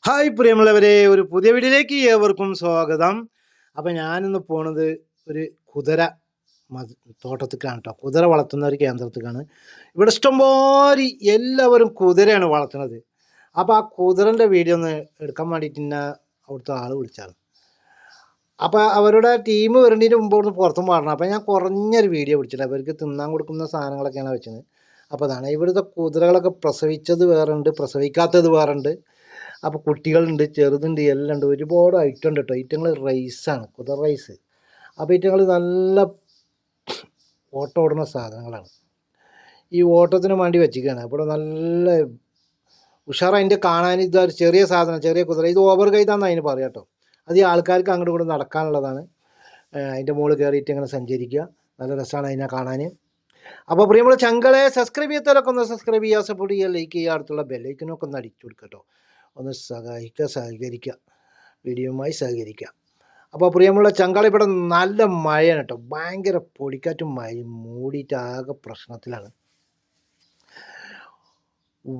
Hi പ്രിയമുള്ളവരെ, ഒരു പുതിയ വീഡിയോയിലേക്ക് ഏവർക്കും സ്വാഗതം. അപ്പം ഞാനിന്ന് പോണത് ഒരു കുതിര തോട്ടത്തിലേക്കാണ് കേട്ടോ. കുതിര വളർത്തുന്ന ഒരു കേന്ദ്രത്തിലേക്കാണ്. ഇവിടെ ഇഷ്ടംപോലെ എല്ലാവരും കുതിരയാണ് വളർത്തുന്നത്. അപ്പോൾ ആ കുതിരൻ്റെ വീഡിയോ ഒന്ന് എടുക്കാൻ വേണ്ടിയിട്ട് എന്നെ അവിടുത്തെ ആൾ വിളിച്ചാണ്. അപ്പോൾ അവരുടെ ടീം വരേണ്ടതിന് മുമ്പ് ഒന്ന് പുറത്തും പാടണം. അപ്പോൾ ഞാൻ കുറഞ്ഞൊരു വീഡിയോ പിടിച്ചിട്ട് അവർക്ക് തിന്നാൻ കൊടുക്കുന്ന സാധനങ്ങളൊക്കെയാണ് വെച്ചത്. അപ്പോൾ അതാണ് ഇവിടുത്തെ കുതിരകളൊക്കെ പ്രസവിച്ചത് വേറുണ്ട്, പ്രസവിക്കാത്തത് വേറുണ്ട്. അപ്പോൾ കുട്ടികളുണ്ട്, ചെറുതുണ്ട്, എല്ലാം ഉണ്ട്. ഒരുപാട് ഐറ്റം ഉണ്ട് കേട്ടോ. ഐറ്റങ്ങൾ റൈസാണ്, കുതിര റൈസ്. അപ്പോൾ ഐറ്റങ്ങൾ നല്ല ഓട്ടം ഓടുന്ന സാധനങ്ങളാണ്. ഈ ഓട്ടത്തിന് വേണ്ടി വെച്ചിരിക്കുകയാണ്. അപ്പോൾ നല്ല ഉഷാർ. അതിൻ്റെ കാണാൻ ഇതൊരു ചെറിയ സാധനം, ചെറിയ കുതിര. ഇത് ഓവർ കൈതാന്ന് അതിന് പറയാം കേട്ടോ. അത് ഈ ആൾക്കാർക്ക് അങ്ങോട്ട് കൂടെ നടക്കാനുള്ളതാണ്. അതിൻ്റെ മുകളിൽ കയറിയിട്ട് ഇങ്ങനെ സഞ്ചരിക്കുക. നല്ല രസമാണ് അതിനെ കാണാൻ. അപ്പോൾ പ്രിയമുള്ള ചങ്കളെ, സബ്സ്ക്രൈബ് ചെയ്യാത്തവരൊക്കെ ഒന്ന് സബ്സ്ക്രൈബ് ചെയ്യുക, സപ്പോർട്ട് ചെയ്യുക, ലൈക്ക് ചെയ്യുക, അടുത്തുള്ള ബെല്ലൈക്കനൊക്കെ ഒന്ന് അടിച്ചു കൊടുക്കുക കേട്ടോ. ഒന്ന് സഹകരിക്കുക, വീഡിയോയുമായി സഹകരിക്കുക. അപ്പോൾ പ്രിയമുള്ള ചങ്കള, ഇവിടെ നല്ല മഴയാണ് കേട്ടോ. ഭയങ്കര പൊടിക്കാറ്റും മഴയും മൂടിയിട്ട് ആകെ പ്രശ്നത്തിലാണ്.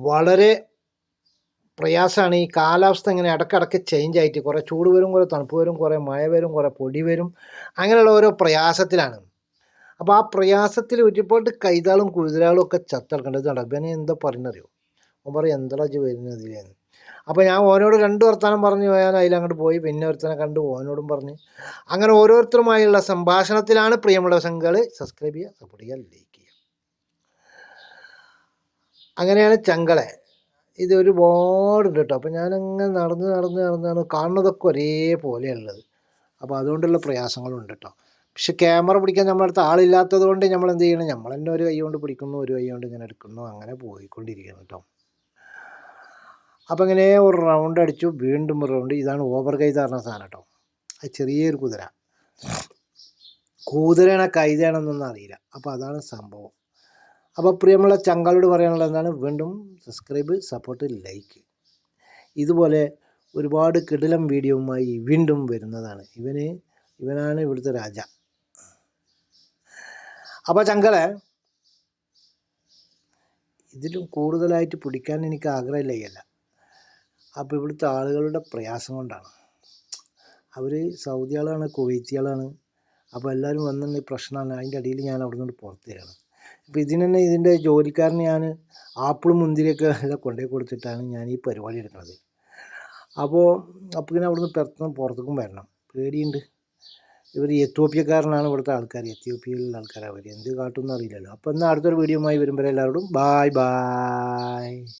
വളരെ പ്രയാസമാണ്. ഈ കാലാവസ്ഥ ഇങ്ങനെ ഇടയ്ക്കിടയ്ക്ക് ചേഞ്ച് ആയിട്ട് കുറേ ചൂട് വരും, കുറേ തണുപ്പ് വരും, കുറേ മഴ വരും, കുറേ പൊടി വരും. അങ്ങനെയുള്ള ഓരോ പ്രയാസത്തിലാണ്. അപ്പോൾ ആ പ്രയാസത്തിൽ ഒരുപാട് കൈതാളും കുതിരകളും ഒക്കെ ചത്തെടുക്കേണ്ടത് കണ്ടോ. പിന്നെ എന്താ പറയുന്നറിയോ, അവൻ പറയും എന്താ വരുന്നതിലേന്ന്. അപ്പോൾ ഞാൻ ഓനോട് രണ്ട് വർത്തമാനം പറഞ്ഞു പോയാൽ അതിലങ്ങോട്ട് പോയി. പിന്നെ ഒരുത്തനെ കണ്ട് ഓനോടും പറഞ്ഞ് അങ്ങനെ ഓരോരുത്തരുമായുള്ള സംഭാഷണത്തിലാണ്. പ്രിയമുള്ള സംഘങ്ങൾ, സബ്സ്ക്രൈബ് ചെയ്യുക, സപ്പോർട്ട് ചെയ്യുക, ലൈക്ക് ചെയ്യുക. അങ്ങനെയാണ് ചങ്കളെ. ഇത് ഒരുപാടുണ്ട് കേട്ടോ. അപ്പോൾ ഞാനങ്ങനെ നടന്ന് കാണുന്നതൊക്കെ ഒരേപോലെയുള്ളത്. അപ്പോൾ അതുകൊണ്ടുള്ള പ്രയാസങ്ങളുണ്ട് കേട്ടോ. പക്ഷെ ക്യാമറ പിടിക്കാൻ നമ്മുടെ അടുത്ത് ആളില്ലാത്തത് കൊണ്ട് നമ്മൾ എന്ത് ചെയ്യണം, നമ്മൾ തന്നെ ഒരു കൈ കൊണ്ട് പിടിക്കുന്നു, ഒരു കൈ കൊണ്ട് ഇങ്ങനെ എടുക്കുന്നു, അങ്ങനെ പോയിക്കൊണ്ടിരിക്കുകയാണ് കേട്ടോ. അപ്പോൾ ഇങ്ങനെ ഒരു റൗണ്ട് അടിച്ചു, വീണ്ടും ഒരു റൗണ്ട്. ഇതാണ് ഓവർ കൈത പറഞ്ഞ സാധനം കേട്ടോ. അത് ചെറിയൊരു കുതിരയാണോ കൈതയാണെന്നൊന്നും അറിയില്ല. അപ്പോൾ അതാണ് സംഭവം. അപ്പോൾ പ്രിയമുള്ള ചങ്കളോട് പറയാനുള്ളത് എന്താണ്, വീണ്ടും സബ്സ്ക്രൈബ്, സപ്പോർട്ട്, ലൈക്ക്. ഇതുപോലെ ഒരുപാട് കിടിലം വീഡിയോയുമായി വീണ്ടും വരുന്നതാണ്. ഇവനാണ് ഇവിടുത്തെ രാജ. അപ്പോൾ ചങ്കളെ, ഇതിലും കൂടുതലായിട്ട് പിടിക്കാൻ എനിക്ക് ആഗ്രഹമില്ല. അപ്പോൾ ഇവിടുത്തെ ആളുകളുടെ പ്രയാസം കൊണ്ടാണ്. അവർ സൗദി ആളാണ്, കുവൈത്തികളാണ്. അപ്പോൾ എല്ലാവരും വന്നിട്ട് പ്രശ്നമാണ്. അതിൻ്റെ അടിയിൽ ഞാൻ അവിടെ നിന്ന് പുറത്ത് തരാണ്. അപ്പോൾ ഇതിന് ഇതിൻ്റെ ജോലിക്കാരന് ഞാൻ ആപ്പിളും മുന്തിരിയൊക്കെ എല്ലാം കൊണ്ടുപോയി കൊടുത്തിട്ടാണ് ഞാൻ ഈ പരിപാടി എടുക്കുന്നത്. അപ്പോൾ ഇങ്ങനെ അവിടെ നിന്ന് പുറത്തേക്കും വരണം, പേടിയുണ്ട്. ഇവർ എത്യോപ്യക്കാരനാണ് ഇവിടുത്തെ ആൾക്കാർ, എത്യോപ്യയിലുള്ള ആൾക്കാർ. അവർ എന്ത് കാട്ടുമെന്ന് അറിയില്ലല്ലോ. അപ്പോൾ എന്നാൽ അടുത്തൊരു വീഡിയോയുമായി വരുമ്പോൾ എല്ലാവരോടും ബായ് ബായ്.